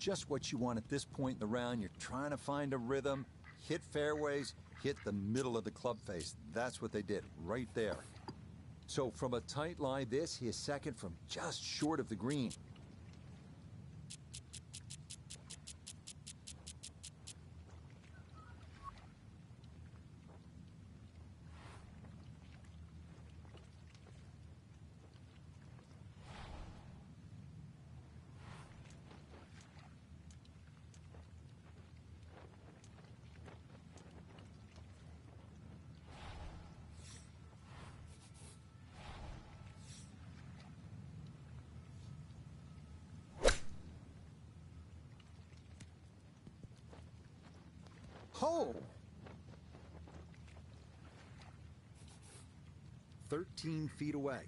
just what you want at this point in the round. You're trying to find a rhythm, hit fairways, hit the middle of the club face. That's what they did right there. So from a tight lie, this, he is second from just short of the green. Oh! 13 feet away.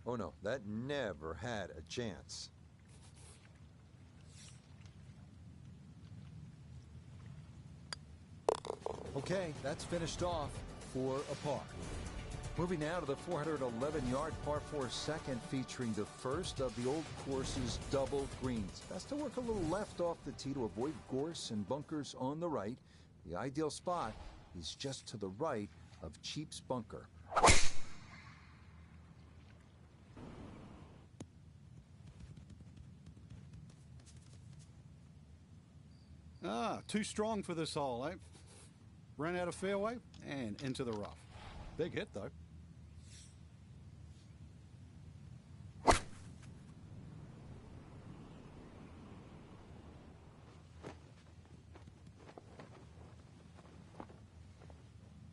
Oh no, that never had a chance. Okay, that's finished off for a par. Moving now to the 411-yard par 4 second, featuring the first of the old course's double greens. Best to work a little left off the tee to avoid gorse and bunkers on the right. The ideal spot is just to the right of Cheap's bunker. Too strong for this hole, eh? Ran out of fairway and into the rough. Big hit, though.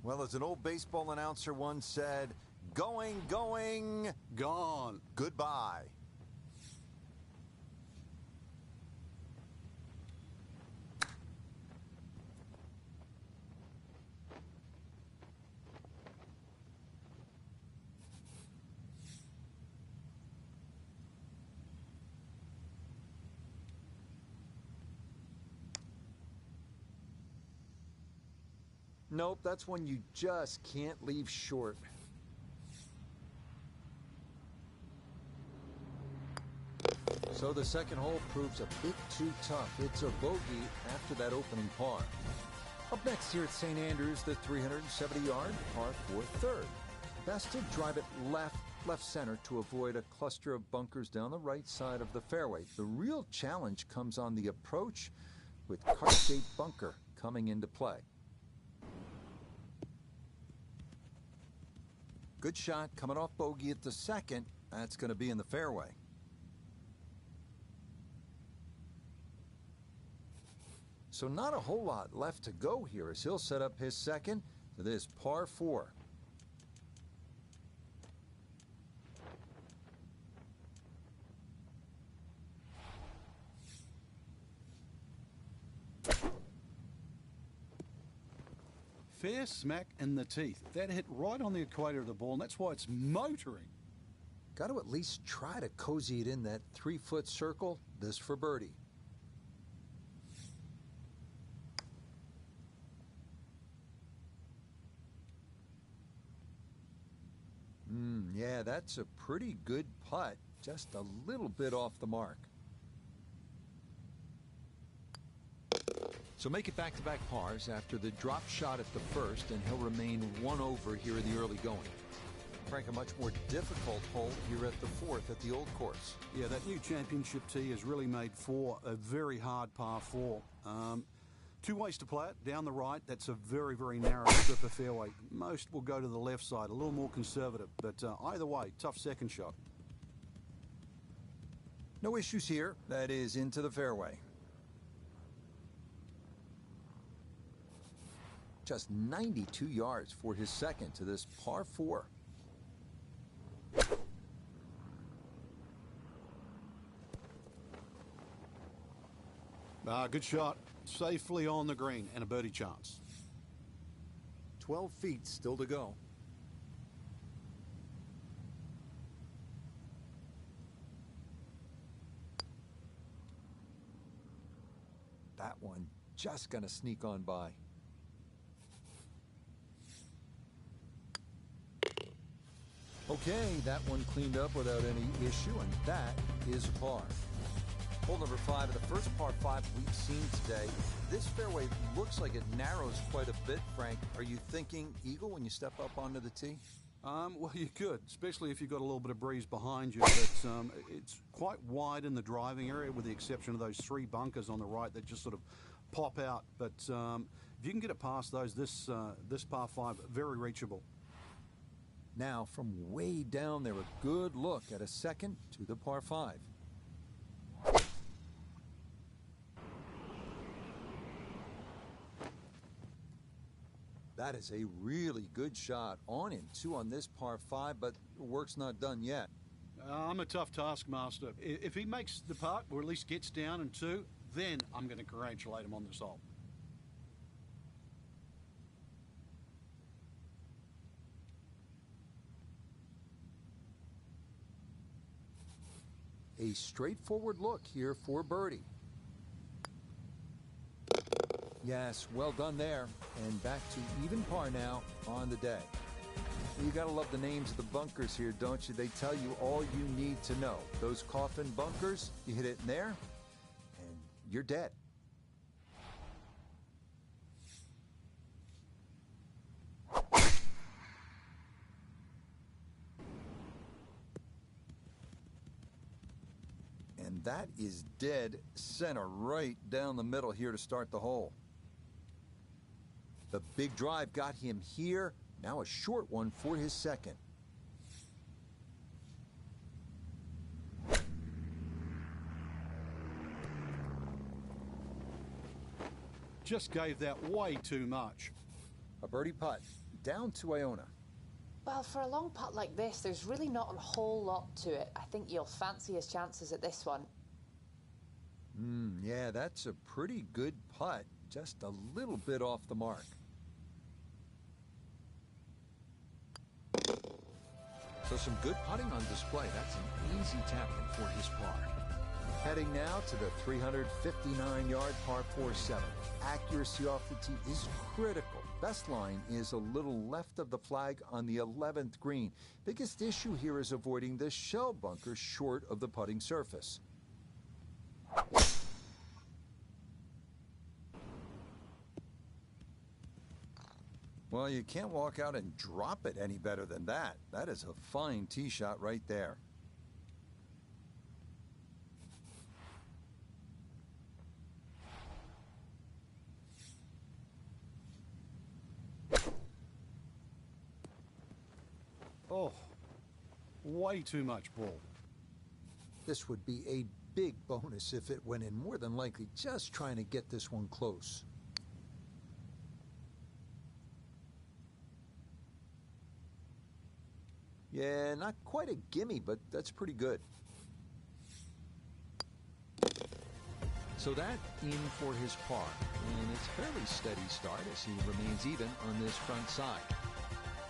Well, as an old baseball announcer once said, going, going, gone. Goodbye. Nope, that's one you just can't leave short. So the second hole proves a bit too tough. It's a bogey after that opening par. Up next here at St. Andrews, the 370-yard par 4 third. Best to drive it left center to avoid a cluster of bunkers down the right side of the fairway. The real challenge comes on the approach, with cart-shaped bunker coming into play. Good shot coming off bogey at the second. That's going to be in the fairway. So not a whole lot left to go here as he'll set up his second to this par 4. Fair smack in the teeth. That hit right on the equator of the ball, and that's why it's motoring. Got to at least try to cozy it in that 3-foot circle. This for birdie. Yeah, that's a pretty good putt. Just a little bit off the mark. So make it back-to-back pars after the drop shot at the first, and he'll remain one over here in the early going. Frank, a much more difficult hole here at the fourth at the old course. Yeah, that new championship tee has really made four a very hard par four. Two ways to play it. Down the right, that's a very, very narrow strip of fairway. Most will go to the left side, a little more conservative. But either way, tough second shot. No issues here. That is into the fairway. Just 92 yards for his second to this par four. Good shot. Safely on the green and a birdie chance. 12 feet still to go. That one just going to sneak on by. Okay, that one cleaned up without any issue, and that is a par. Hole number 5 of the first par 5 we've seen today. This fairway looks like it narrows quite a bit, Frank. Are you thinking eagle when you step up onto the tee? Well, you could, especially if you've got a little bit of breeze behind you. But it's quite wide in the driving area, with the exception of those 3 bunkers on the right that just sort of pop out. But if you can get it past those, this par 5, very reachable. Now, from way down there, a good look at a second to the par 5. That is a really good shot on in 2 on this par 5, but the work's not done yet. I'm a tough taskmaster. If he makes the putt, or at least gets down in 2, then I'm going to congratulate him on this hole. A straightforward look here for birdie. Yes, well done there. And back to even par now on the day. You gotta love the names of the bunkers here, don't you? They tell you all you need to know. Those coffin bunkers, you hit it in there, and you're dead. And that is dead center right down the middle here to start the hole. The big drive got him here. Now a short one for his second. Just gave that way too much. A birdie putt down to Iona. Well, for a long putt like this, there's really not a whole lot to it. I think you'll fancy his chances at this one. Yeah, that's a pretty good putt. Just a little bit off the mark. So some good putting on display. That's an easy tap-in for his par. Heading now to the 359-yard par 4-7. Accuracy off the tee is critical. Best line is a little left of the flag on the 11th green. Biggest issue here is avoiding the shell bunker short of the putting surface. Well, you can't walk out and drop it any better than that. That is a fine tee shot right there. Oh, way too much ball. This would be a big bonus if it went in, more than likely just trying to get this one close. Yeah, not quite a gimme, but that's pretty good. So that in for his par, and it's a fairly steady start as he remains even on this front side.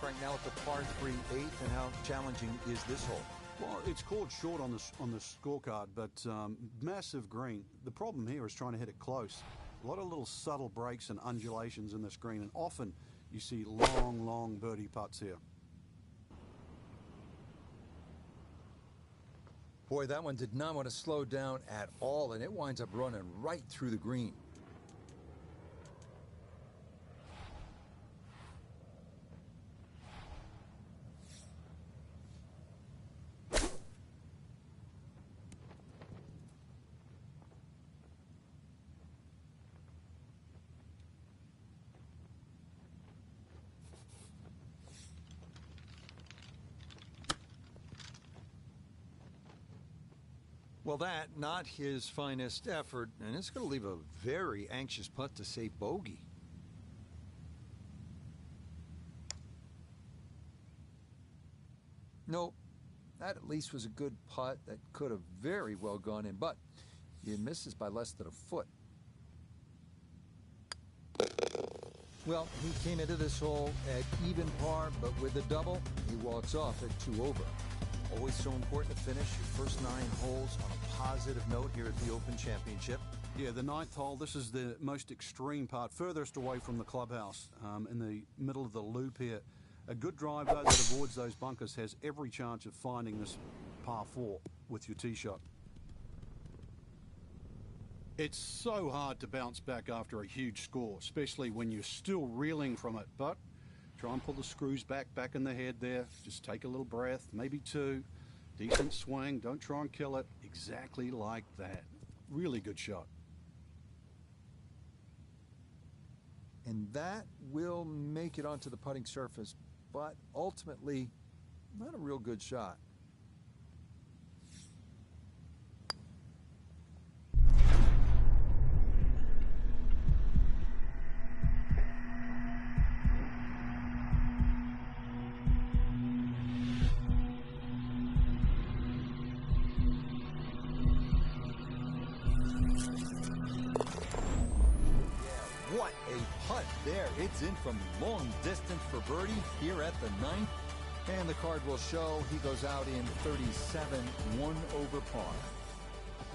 Frank, now at the par 3 8th, and how challenging is this hole? Well, it's called short on the scorecard, but massive green. The problem here is trying to hit it close. A lot of little subtle breaks and undulations in this green, and often you see long birdie putts here. Boy, that one did not want to slow down at all, and it winds up running right through the green. Well, that, not his finest effort, and it's going to leave a very anxious putt to save bogey. Nope. That at least was a good putt that could have very well gone in, but he misses by less than a foot. Well, he came into this hole at even par, but with a double, he walks off at 2 over. Always so important to finish your first 9 holes on a positive note here at the Open Championship. Yeah, the 9th hole, this is the most extreme part, furthest away from the clubhouse, in the middle of the loop here. A good drive, though, that avoids those bunkers has every chance of finding this par 4 with your tee shot. It's so hard to bounce back after a huge score, especially when you're still reeling from it, but try and pull the screws back in the head there. Just take a little breath, maybe 2. Decent swing. Don't try and kill it. Exactly like that. Really good shot. And that will make it onto the putting surface, but ultimately, not a real good shot. What a putt there. It's in from long distance for birdie here at the 9th. And the card will show he goes out in 37, 1 over par.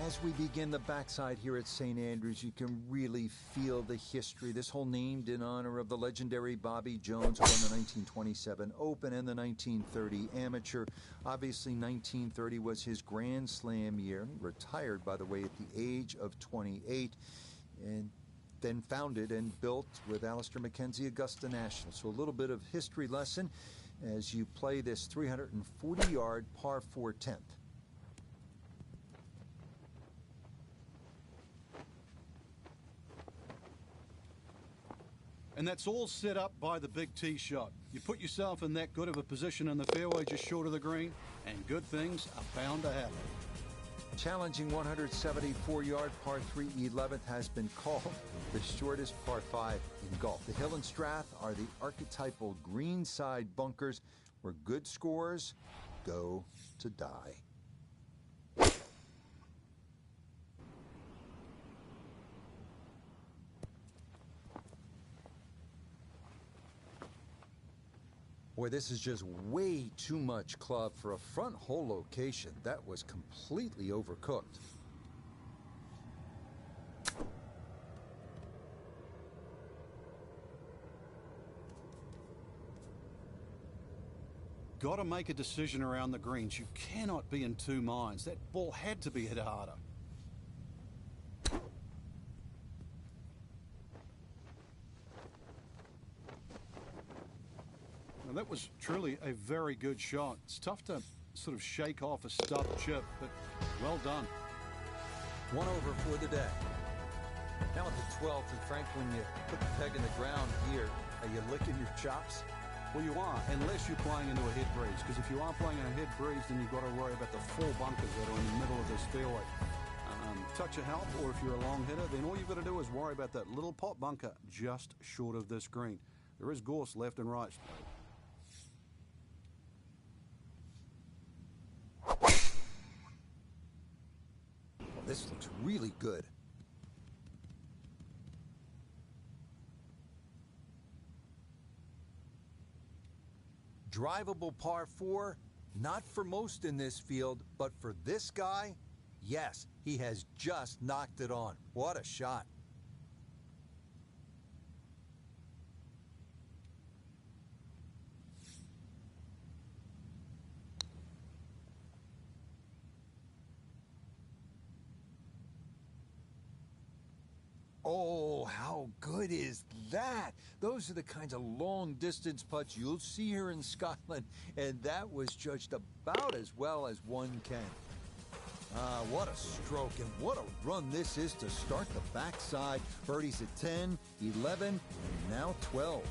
As we begin the backside here at St. Andrews, you can really feel the history. This hole named in honor of the legendary Bobby Jones, who won the 1927 Open and the 1930 Amateur. Obviously, 1930 was his Grand Slam year. He retired, by the way, at the age of 28. And then founded and built with Alister MacKenzie Augusta National. So a little bit of history lesson as you play this 340-yard par 4 10th. And that's all set up by the big tee shot. You put yourself in that good of a position in the fairway just short of the green, and good things are bound to happen. Challenging 174-yard par 3 11th has been called the shortest par 5 in golf. The Hill and Strath are the archetypal greenside bunkers where good scores go to die. Boy, this is just way too much club for a front hole location. That was completely overcooked. Got to make a decision around the greens. You cannot be in two minds. That ball had to be hit harder. Now, that was truly a very good shot. It's tough to sort of shake off a stubbed chip, but well done. 1 over for the day. Now at the 12th, and Frank, when you put the peg in the ground here, are you licking your chops? Well, you are, unless you're playing into a head breeze, because if you are playing a head breeze, then you've got to worry about the 4 bunkers that are in the middle of this fairway. Touch of help, or if you're a long hitter, then all you've got to do is worry about that little pot bunker just short of this green. There is gorse left and right. Well, this looks really good. Drivable par 4, not for most in this field, but for this guy, yes, he has just knocked it on. What a shot. Oh, how good is that? Those are the kinds of long-distance putts you'll see here in Scotland, and that was judged about as well as one can. What a stroke, and what a run this is to start the backside. Birdies at 10, 11, and now 12.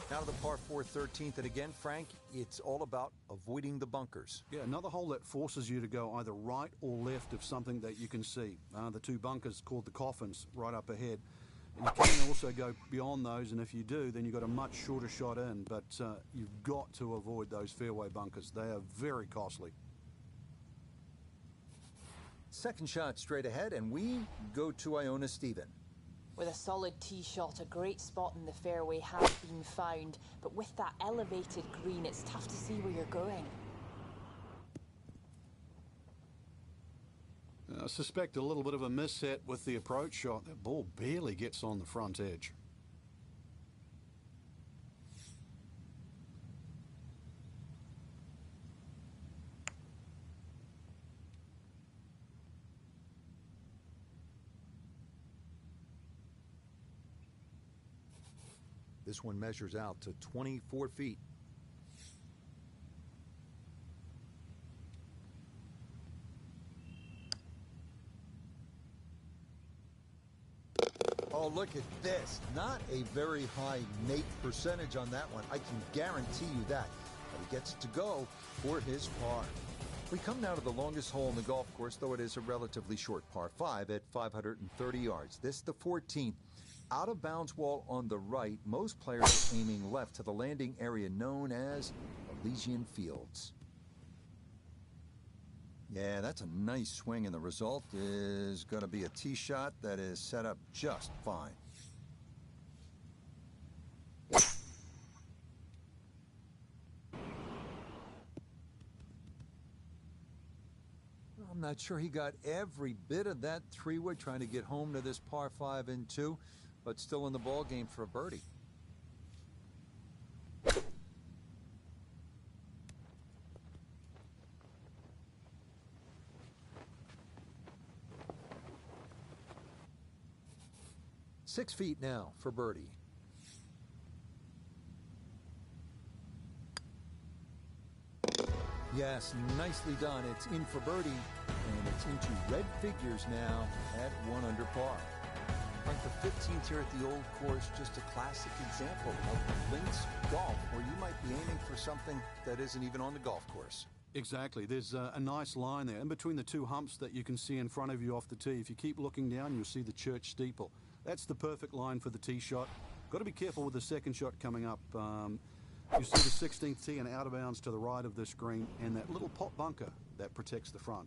Now to the par 4 13th, and again, Frank, it's all about avoiding the bunkers. Yeah, another hole that forces you to go either right or left of something that you can see. The two bunkers called the coffins right up ahead. And you can also go beyond those, and if you do, then you've got a much shorter shot in, but you've got to avoid those fairway bunkers. They are very costly. Second shot straight ahead, and we go to Iona Stephen. With a solid tee shot, a great spot in the fairway has been found, but with that elevated green, it's tough to see where you're going. I suspect a little bit of a misset with the approach shot. That ball barely gets on the front edge. This one measures out to 24 feet. Oh, look at this. Not a very high mate percentage on that one. I can guarantee you that. But he gets to go for his par. We come now to the longest hole in the golf course, though it is a relatively short par 5 at 530 yards. This the 14th. Out of bounds wall on the right. Most players are aiming left to the landing area known as Elysian Fields. Yeah, that's a nice swing, and the result is going to be a tee shot that is set up just fine. I'm not sure he got every bit of that three-wood trying to get home to this par 5 and 2, but still in the ball game for a birdie. Six feet now for birdie. Yes, nicely done. It's in for birdie, and it's into red figures now at 1 under par. Like the 15th here at the old course, just a classic example of links golf, where you might be aiming for something that isn't even on the golf course. Exactly. There's a nice line there in between the two humps that you can see in front of you off the tee. If you keep looking down, you'll see the church steeple. That's the perfect line for the tee shot. Got to be careful with the second shot coming up. You see the 16th tee and out of bounds to the right of this green, and that little pot bunker that protects the front.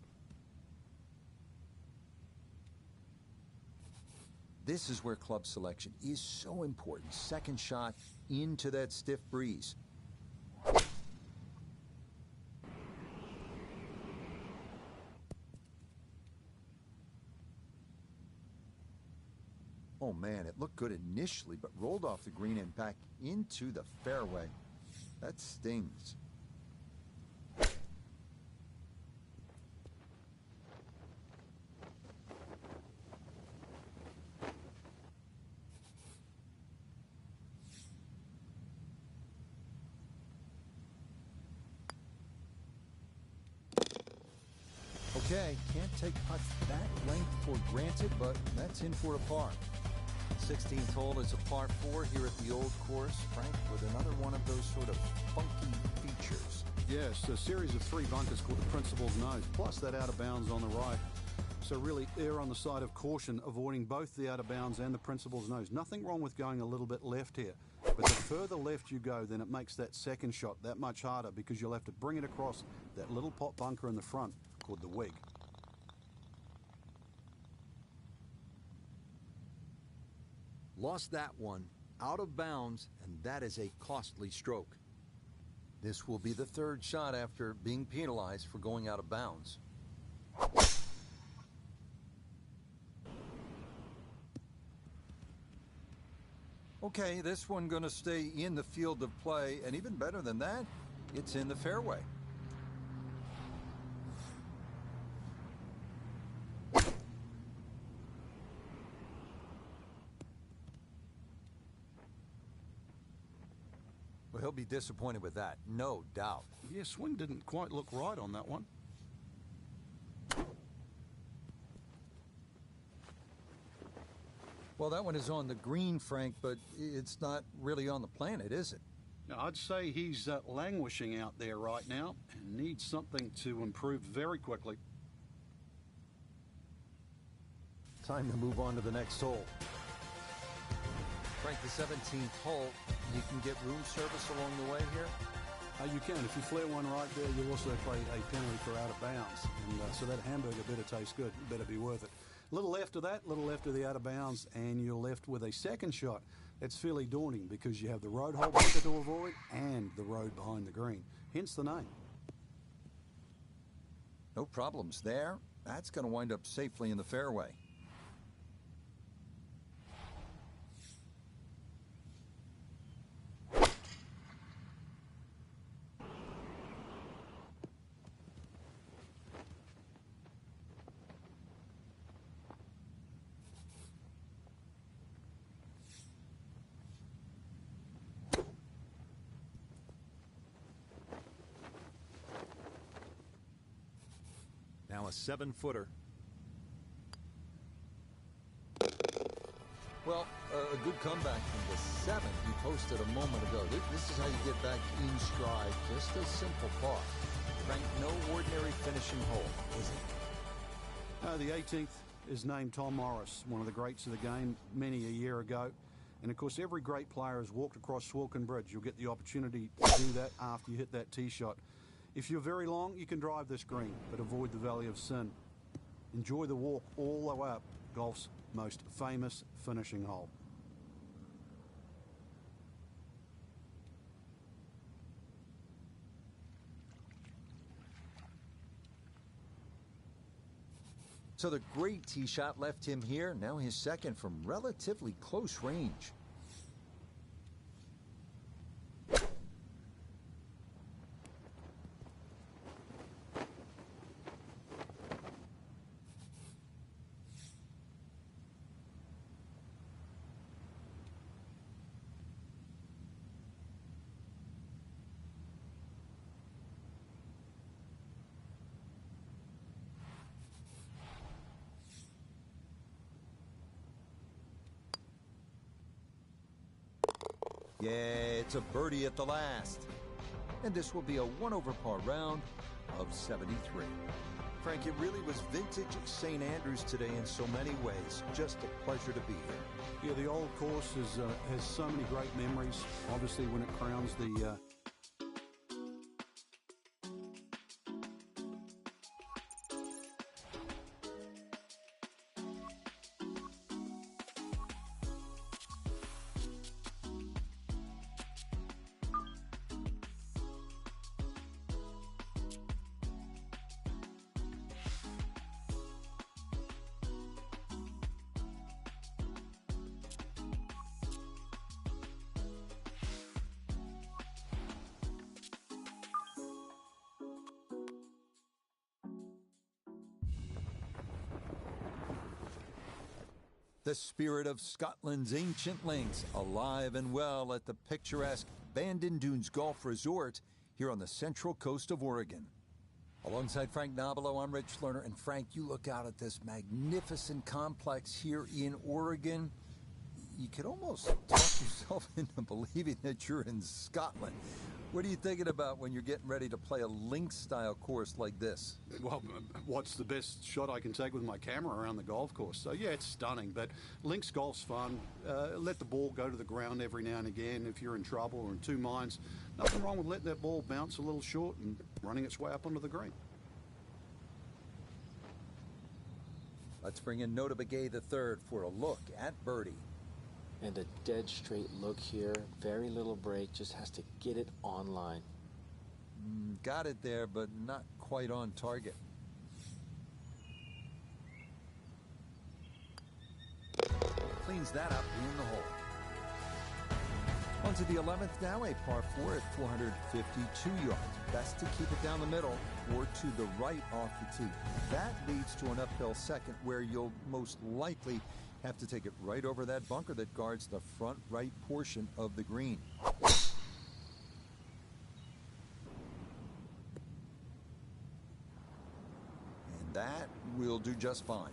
This is where club selection is so important. Second shot into that stiff breeze. Oh man, it looked good initially, but rolled off the green and back into the fairway. That stings. Okay, can't take putts that length for granted, but that's in for a par. 16th hole is a par 4 here at the old course, Frank, with another one of those sort of funky features. Yes, a series of 3 bunkers called the Principal's Nose, plus that out of bounds on the right. So really err on the side of caution, avoiding both the out of bounds and the Principal's Nose. Nothing wrong with going a little bit left here, but the further left you go, then it makes that second shot that much harder, because you'll have to bring it across that little pot bunker in the front called the Wig. Lost that one, out of bounds, and that is a costly stroke. This will be the 3rd shot after being penalized for going out of bounds. Okay, this one going to stay in the field of play, and even better than that, it's in the fairway. Well, he'll be disappointed with that, no doubt. Yeah, swing didn't quite look right on that one. Well, that one is on the green, Frank, but it's not really on the planet, is it? Now, I'd say he's languishing out there right now and needs something to improve very quickly. Time to move on to the next hole. Frank, the 17th hole, you can get room service along the way here? You can. If you flare one right there, you'll also pay a penalty for out of bounds. And so that hamburger better taste good. It better be worth it. A little left of that, a little left of the out of bounds, and you're left with a second shot. That's fairly daunting because you have the road hole bunker to avoid and the road behind the green. Hence the name. No problems there. That's going to wind up safely in the fairway. Now a 7-footer. Well, a good comeback from the 7th you posted a moment ago. This is how you get back in stride. Just a simple par. Frank, no ordinary finishing hole, is it? The 18th is named Tom Morris, one of the greats of the game many a year ago. And, of course, every great player has walked across Swilcan Bridge. You'll get the opportunity to do that after you hit that tee shot. If you're very long, you can drive this green, but avoid the Valley of Sin. Enjoy the walk all the way up golf's most famous finishing hole. So the great tee shot left him here. Now his second from relatively close range. Yeah, it's a birdie at the last. And this will be a 1 over par round of 73. Frank, it really was vintage St. Andrews today in so many ways. Just a pleasure to be here. Yeah, the old course has so many great memories. Obviously, when it crowns the The spirit of Scotland's ancient links, alive and well at the picturesque Bandon Dunes Golf Resort here on the central coast of Oregon. Alongside Frank Nobilo, I'm Rich Lerner. And Frank, you look out at this magnificent complex here in Oregon. You could almost talk yourself into believing that you're in Scotland. What are you thinking about when you're getting ready to play a links-style course like this? Well, what's the best shot I can take with my camera around the golf course? So, yeah, it's stunning, but links golf's fun. Let the ball go to the ground every now and again if you're in trouble or in two minds. Nothing wrong with letting that ball bounce a little short and running its way up onto the green. Let's bring in Notah Begay III for a look at birdie. And a dead straight look here. Very little break. Just has to get it on line. Got it there, but not quite on target. Cleans that up in the hole. On to the 11th now, a par 4 at 452 yards. Best to keep it down the middle or to the right off the tee. That leads to an uphill second where you'll most likely have to take it right over that bunker that guards the front right portion of the green. And that will do just fine.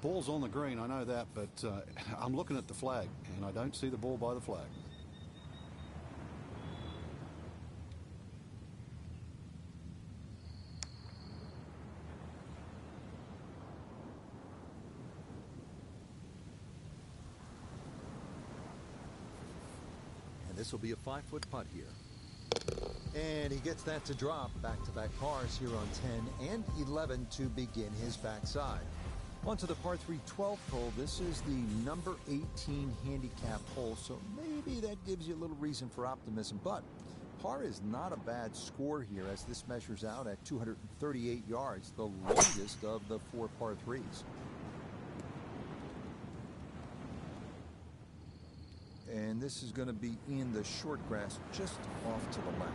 Ball's on the green, I know that, but I'm looking at the flag, and I don't see the ball by the flag. And this will be a 5-foot putt here. And he gets that to drop. Back-to-back pars here on 10 and 11 to begin his backside. On to the par 3 12th hole. This is the number 18 handicap hole, so maybe that gives you a little reason for optimism. But par is not a bad score here as this measures out at 238 yards, the longest of the 4 par 3s. And this is going to be in the short grass just off to the left.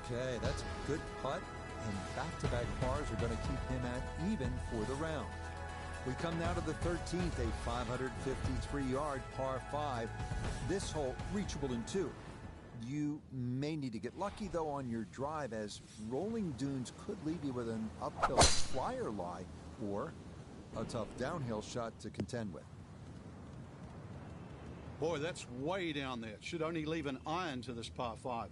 Okay, that's a good putt, and back-to-back pars are going to keep him at even for the round. We come now to the 13th, a 553-yard par 5. This hole reachable in 2. You may need to get lucky, though, on your drive, as rolling dunes could leave you with an uphill flyer lie or a tough downhill shot to contend with. Boy, that's way down there. Should only leave an iron to this par 5.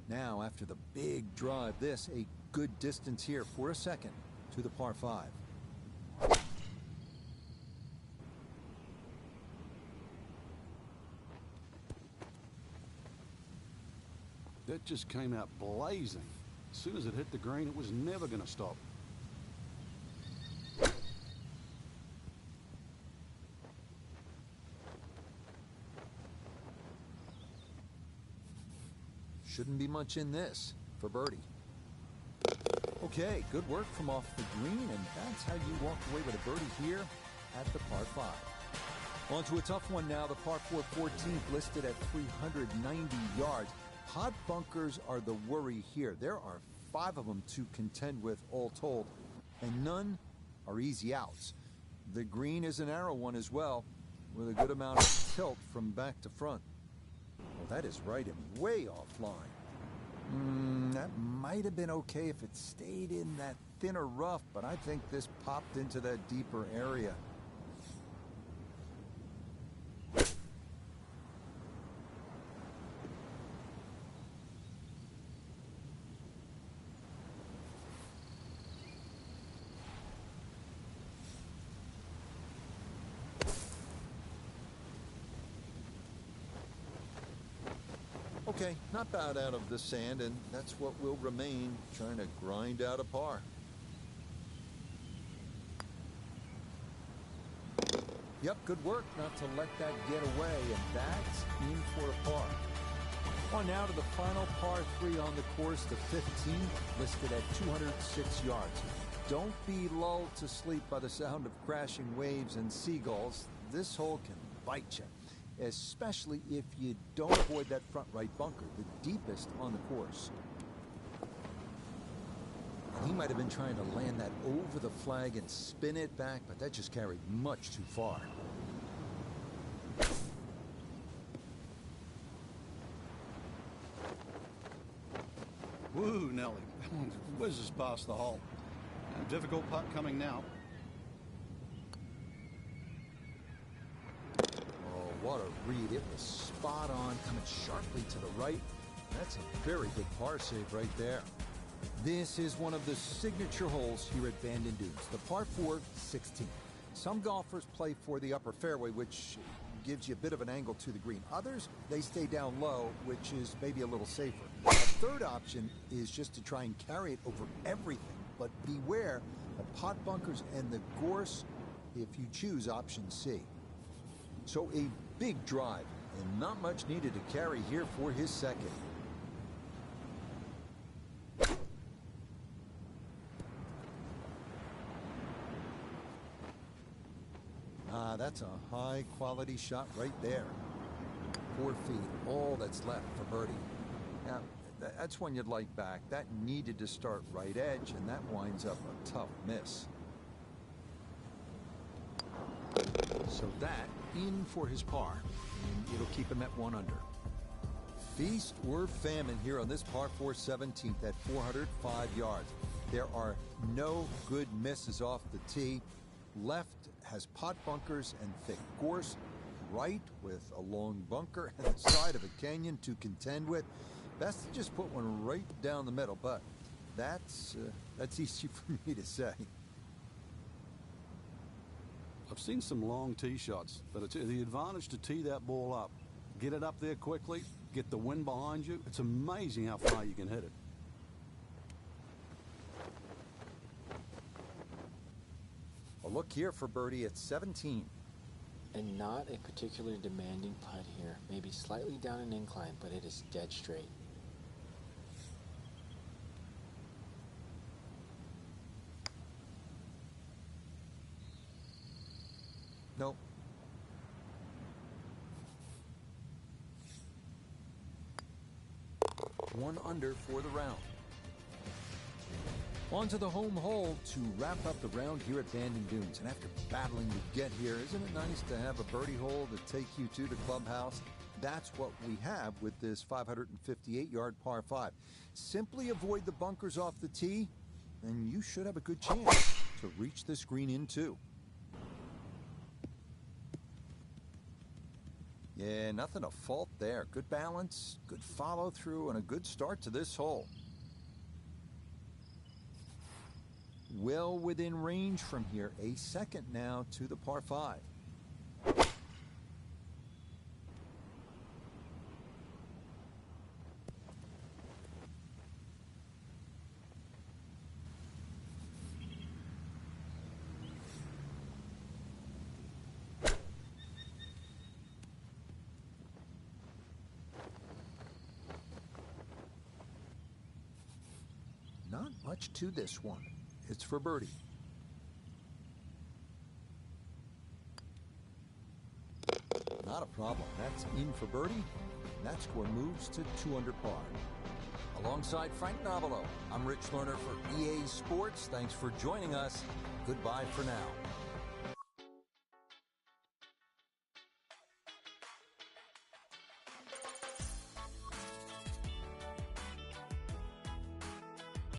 Now, after the big drive, this a good distance here for a second to the par 5. That just came out blazing. As soon as it hit the green, it was never going to stop. Shouldn't be much in this for birdie. Okay, good work from off the green, and that's how you walk away with a birdie here at the par 5. On to a tough one now, the par 4 14th, listed at 390 yards. Pot bunkers are the worry here. There are 5 of them to contend with all told, and none are easy outs. The green is a narrow one as well, with a good amount of tilt from back to front. Well, that is right and way offline. That might have been okay if it stayed in that thinner rough, but I think this popped into that deeper area. Okay, not bad out of the sand, and that's what will remain, trying to grind out a par. Yep, good work not to let that get away, and that's in for a par. On now to the final par 3 on the course, the 15th, listed at 206 yards. Don't be lulled to sleep by the sound of crashing waves and seagulls. This hole can bite you, especially if you don't avoid that front right bunker, the deepest on the course. And he might have been trying to land that over the flag and spin it back, but that just carried much too far. Woo, Nelly. Whizzes past the hole. A difficult putt coming now. What a read. It was spot on, coming sharply to the right. That's a very good par save right there. This is one of the signature holes here at Bandon Dunes, the par 4 16. Some golfers play for the upper fairway, which gives you a bit of an angle to the green. Others, they stay down low, which is maybe a little safer. A third option is just to try and carry it over everything, but beware the pot bunkers and the gorse if you choose option C. So a big drive, and not much needed to carry here for his second. That's a high-quality shot right there. 4 feet, all that's left for birdie. Now, That's one you'd like back. That needed to start right edge, and that winds up a tough miss. So that in for his par, and it'll keep him at 1 under. Feast or famine here on this par 4 17th at 405 yards. There are no good misses off the tee. Left has pot bunkers and thick gorse. Right with a long bunker and the side of a canyon to contend with. Best to just put one right down the middle, but that's easy for me to say. I've seen some long tee shots, but it's the advantage to tee that ball up. Get it up there quickly, get the wind behind you. It's amazing how far you can hit it. A look here for birdie at 17. And not a particularly demanding putt here. Maybe slightly down an incline, but it is dead straight. Nope. One under for the round. On to the home hole to wrap up the round here at Bandon Dunes. And after battling to get here, isn't it nice to have a birdie hole to take you to the clubhouse? That's what we have with this 558-yard par 5. Simply avoid the bunkers off the tee, and you should have a good chance to reach this green in too. Yeah, nothing to fault there. Good balance, good follow through, and a good start to this hole. Well within range from here. A second now to the par 5. Not much to this one. It's for birdie. Not a problem. That's in for birdie. And that score moves to 2 under par. Alongside Frank Nobilo, I'm Rich Lerner for EA Sports. Thanks for joining us. Goodbye for now.